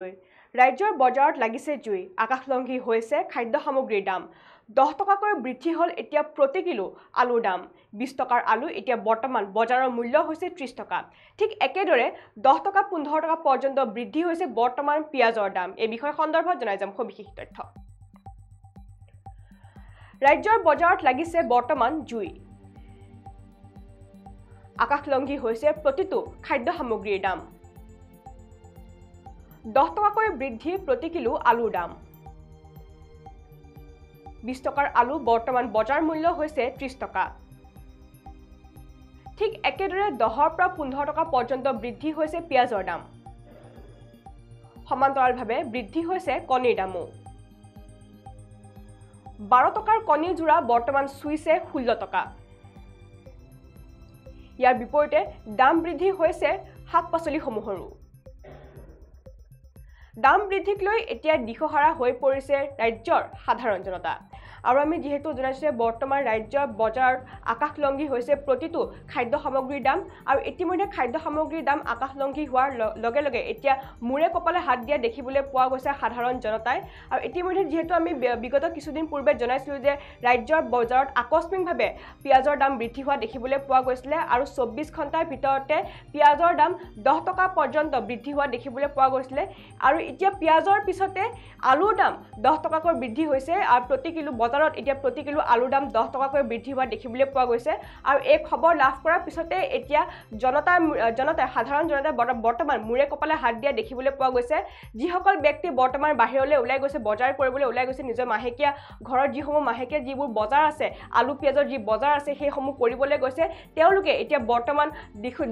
ৰাজ্যৰ বজাৰত লাগিছে জুই আকাশলংঘী হৈছে খাদ্য সামগ্ৰীৰ দাম 10 টকাকৈ বৃদ্ধি হ'ল এতিয়া প্ৰতি কিলো আলুৰ দাম 20 টকাৰ আলু এতিয়া বৰ্তমান বজাৰৰ মূল্য হৈছে 30 টকা ঠিক একেদৰে 10 টকা 15 টকা পৰ্যন্ত বৃদ্ধি হৈছে বৰ্তমান পিয়াজৰ দাম এই বিষয় সন্দৰ্ভত জনাই যাম সবিশেষ তথ্য ৰাজ্যৰ বজাৰত লাগিছে বৰ্তমান জুই আকাশলংঘী হৈছে প্ৰতিটো খাদ্য সামগ্ৰীৰ দাম 10 টকাকৈ বৃদ্ধি প্ৰতি কিলো আলুৰ দাম 20 টকাৰ আলু বৰ্তমান বজাৰ মূল্য হৈছে 30 টকা ঠিক একেদৰে 10 পৰা 15 টকা পৰ্যন্ত বৃদ্ধি হৈছে পিয়াজৰ দাম সমান্তৰালভাৱে বৃদ্ধি হৈছে কণীৰ দামো 12 টকাৰ কণী জোৰা বৰ্তমান চুইছে 16 টকা ইয়াৰ বিপৰীতে দাম বৃদ্ধি হৈছে শাক-পাচলিসমূহৰো দাম বৃদ্ধিক লৈ এতিয়া দিশহাৰা হৈ পৰিছে ৰাজ্যৰ সাধাৰণ জনতা আৰু আমি যেহেতু জনাইছে বৰ্তমান ৰাজ্যৰ বজাৰ আকাশলংঘী হৈছে প্ৰতিটো খাদ্য সামগ্ৰীৰ দাম আৰু ইতিমধ্যে খাদ্য সামগ্ৰীৰ দাম আকাশলংঘী হোৱাৰ লগে লগে এতিয়া মূৰে কপালে হাত দিয়া দেখিবলৈ পোৱা গৈছে সাধাৰণ জনতাই আৰু ইতিমধ্যে যেহেতু আমি বিগত কিছুদিন পূৰ্বে জনাইছিলো যে ৰাজ্যৰ বজাৰত আকস্মিকভাৱে পিয়াজৰ দাম বৃদ্ধি হোৱা দেখিবলৈ পোৱা গৈছিল আৰু 24 ঘণ্টাৰ ভিতৰতে পিয়াজৰ দাম 10 টকা পৰ্যন্ত বৃদ্ধি হোৱা দেখিবলৈ পোৱা গৈছিল আৰু এতিয়া পিয়াজৰ পিছতে আলুৰ দাম 10 টকাকৈ বৃদ্ধি হৈছে আৰু প্ৰতি কিলো বজাৰত এতিয়া প্ৰতি কিলো আলুৰ দাম 10 টকাকৈ বৃদ্ধি হোৱা দেখিবলৈ পোৱা গৈছে আৰু এই খবৰ লাভ কৰাৰ পিছতে এতিয়া সাধাৰণ জনতাই বৰ্তমান মূৰে কপালে হাত দিয়া দেখিবলৈ পোৱা গৈছে যিসকল ব্যক্তি বৰ্তমান বাহিৰলৈ ওলাই গৈছে বজাৰ কৰিবলৈ ওলাই গৈছে নিজৰ মাহেকীয়া ঘৰৰ যিসমূহ মাহেকীয়া যিবোৰ বজাৰ আছে আলু পিয়াজৰ যি বজাৰ আছে সেইসমূহ কৰিবলৈ গৈছে তেওঁলোকে এতিয়া বৰ্তমান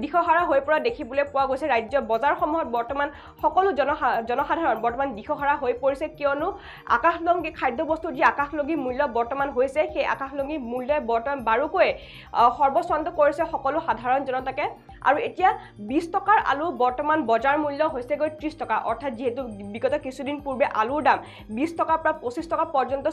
দিশহাৰা হৈ পৰা দেখিবলৈ পোৱা গৈছে ৰাজ্যৰ বজাৰসমূহত বৰ্তমান সকলো জনসাধাৰণ বৰ্তমান দিশহাৰা হৈ পৰিছে কিয়নো আকাশলংঘী খাদ্যবস্তুৰ যি আকাশলংঘী মূল্য বৰ্তমান হৈছে সেই আকাশলংঘী মূল্যই বৰ্তমান বাৰুকৈ সৰ্বস্বান্ত কৰিছে সকলো সাধাৰণ জনতাকে আৰু এতিয়া 20 টকাৰ আলু বৰ্তমান বজাৰ মূল্য হৈছে গৈ 30 টকা অৰ্থাৎ যেহেতু বিগত কিছুদিন পূৰ্বে আলুৰ দাম 20 টকাৰ পৰা 25 টকা পৰ্যন্ত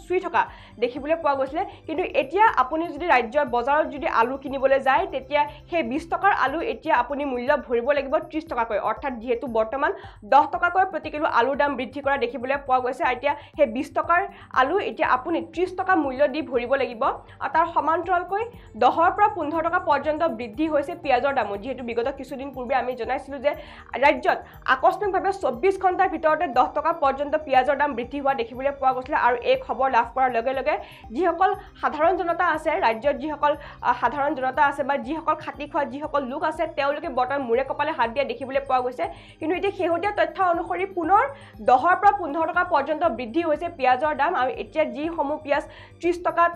চুই থকা দেখিবলৈ পোৱা গৈছিল কিন্তু এতিয়া আপুনি যদি ৰাজ্যৰ বজাৰত যদি আলু কিনিবলৈ যায় তেতিয়া সেই 20 টকাৰ আলু এতিয়া আপুনি মূল্য ভৰিব লাগিব 30 টকাকৈ অৰ্থাৎ যেহেতু বৰ্তমান 10 টকাকৈ প্ৰতি কিলো আলুৰ দাম বৃদ্ধি কৰা দেখিবলৈ পোৱা গৈছে এতিয়া সেই 20 টকাৰ আলু এতিয়া আপুনি 30 টকা মূল্য দি ভৰিব লাগিব আৰু তাৰ সমান্তৰালকৈ 10 পৰা 15 টকা পৰ্যন্ত বৃদ্ধি হৈছে পিয়াজৰ দাম যেহেতু বিগত কিছুদিন পূৰ্বে আমি জনাইছিলো যে ৰাজ্যত আকস্মিকভাৱে 24 ঘণ্টাৰ ভিতৰতে 10 টকা পৰ্যন্ত পিয়াজৰ দাম বৃদ্ধি হোৱা দেখিবলৈ পোৱা গৈছিল আৰু এই খবৰ লাভ কৰাৰ লগে লগে যিসকল সাধাৰণ জনতা আছে ৰাজ্যত যিসকল সাধাৰণ জনতা আছে বা যিসকল খাটি খোৱা যিসকল লোক আছে তেওঁলোকে বৰ্তমান মূৰে কপালে হাত দিয়া দেখিবলৈ পোৱা গৈছে কিন্তু এতিয়া শেহতীয়া তথ্য অনুসৰি পুনৰ 10 পৰা 15 টকা পৰ্যন্ত বৃদ্ধি হৈছে পিয়াজৰ দাম আৰু এতিয়া যিসমূহ পিয়াজ 30 টকাত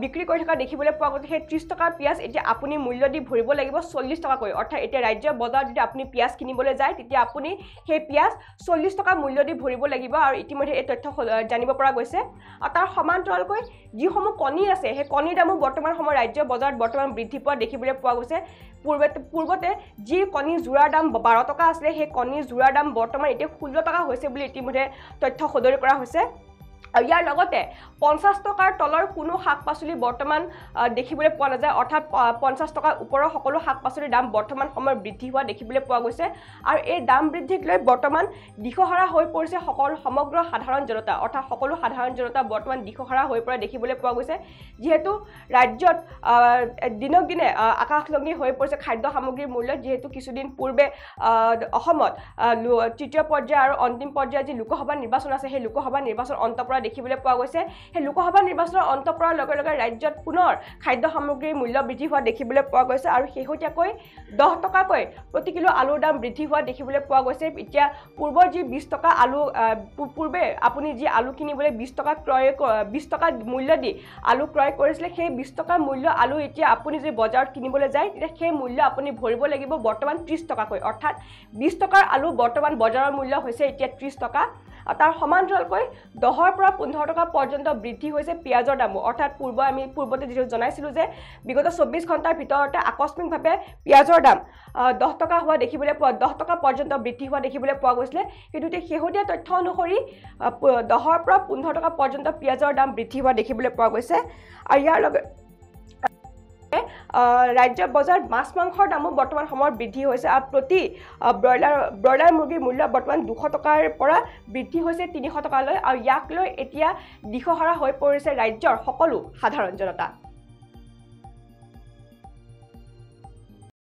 বিক্ৰী কৰি থকা দেখিবলৈ পোৱা গৈছে সেই 30 টকাৰ পিয়াজ এতিয়া আপুনি মূল্য দি ভৰিব লাগিব 40 টকাকৈ অৰ্থাৎ এতিয়া ৰাজ্যৰ বজাৰত যদি আপুনি পিয়াজ কিনিবলৈ যায় তেতিয়া আপুনি সেই পিয়াজ 40 টকা মূল্য দি ভৰিব লাগিব আৰু ইতিমধ্যে এই তথ্য জানিব পৰা গৈছে আৰু তাৰ সমান্তৰালকৈ যিসমূহ কণী আছে সেই কণীৰ দামো বৰ্তমান সময় ৰাজ্যৰ বজাৰত বৰ্তমান বৃদ্ধি পোৱা দেখিবলৈ পোৱা গৈছে পূৰ্বতে যি কণী জোৰাৰ দাম 12 টকা আছিলে সেই কণী জোৰাৰ দাম বৰ্তমান এতিয়া 16 টকা হৈছে বুলি ইতিমধ্যে তথ্য সদৰি কৰা হৈছে আৰু ইয়াৰ লগতে 50 টকাৰ তলৰ কোনো শাক-পাচলি বৰ্তমান দেখিবলৈ পোৱা নাযায় অৰ্থাৎ 50 টকাৰ ওপৰৰ সকলো শাক-পাচলিৰ দাম বৰ্তমান সময়ত বৃদ্ধি হোৱা দেখিবলৈ পোৱা গৈছে আৰু এই দাম বৃদ্ধিক লৈ বৰ্তমান দিশহাৰা হৈ পৰিছে সমগ্ৰ সাধাৰণ জনতা অৰ্থাৎ সকলো সাধাৰণ জনতা বৰ্তমান দিশহাৰা হৈ পৰা দেখিবলৈ পোৱা গৈছে যিহেতু ৰাজ্যত দিনক দিনে আকাশলংঘী হৈ পৰিছে খাদ্য সামগ্ৰীৰ মূল্য যেহেতু কিছুদিন পূৰ্বে অসমত তৃতীয় পৰ্যায় আৰু অন্তিম পৰ্যায়ৰ যি লোকসভা নিৰ্বাচন আছে সেই লোকসভা নিৰ্বাচন অন্ত পৰা দেখিবলৈ পোৱা গৈছে সেই লোকসভা নিৰ্বাচনৰ অন্ত পৰাৰ লগে লগে ৰাজ্যত পুনৰ খাদ্য সামগ্ৰীৰ মূল্য বৃদ্ধি হোৱা দেখিবলৈ পোৱা গৈছে আৰু শেহতীয়াকৈ 10 টকাকৈ প্ৰতি কিলো আলুৰ দাম বৃদ্ধি হোৱা দেখিবলৈ পোৱা গৈছে এতিয়া পূৰ্বৰ যি 20 টকা আলু পূৰ্বে আপুনি যি আলু কিনিবলৈ 20 টকা মূল্য দি আলু ক্ৰয় কৰিছিলে সেই 20 টকাৰ মূল্য আলু এতিয়া আপুনি যদি বজাৰত কিনিবলৈ যায় তেতিয়া সেই মূল্য আপুনি ভৰিব লাগিব বৰ্তমান 30 টকাকৈ অৰ্থাৎ 20 টকাৰ আলু বৰ্তমান বজাৰৰ মূল্য হৈছে এতিয়া 30 টকা তাৰ সমান্তৰালকৈ 10 পৰা 15 টকা পৰ্যন্ত বৃদ্ধি হৈছে পিয়াজৰ দাম অৰ্থাৎ পূৰ্বতে যেটো জনাইছিলো যে বিগত 24 ঘণ্টাৰ ভিতৰতে আকস্মিকভাৱে পিয়াজৰ দাম 10 টকা হোৱা দেখিবলৈ পোৱা 10 টকা পৰ্যন্ত বৃদ্ধি হোৱা দেখিবলৈ পোৱা গৈছিল কিন্তু শেহতীয়া তথ্য অনুসৰি 10 পৰা 15 টকা পৰ্যন্ত পিয়াজৰ দাম বৃদ্ধি হোৱা দেখিবলৈ পোৱা গৈছে আৰু ইয়াৰ লগে ৰাজ্য বজাৰত মাছ মাংসৰ দামো বৰ্তমান সময়ত বৃদ্ধি হৈছে আৰু প্ৰতি ব্ৰইলাৰ মুৰ্গীৰ মূল্য বৰ্তমান 200 টকাৰ পৰা বৃদ্ধি হৈছে 300 টকালৈ আৰু ইয়াক লৈ এতিয়া দিশহাৰা হৈ পৰিছে ৰাজ্যৰ সকলো সাধাৰণ জনতা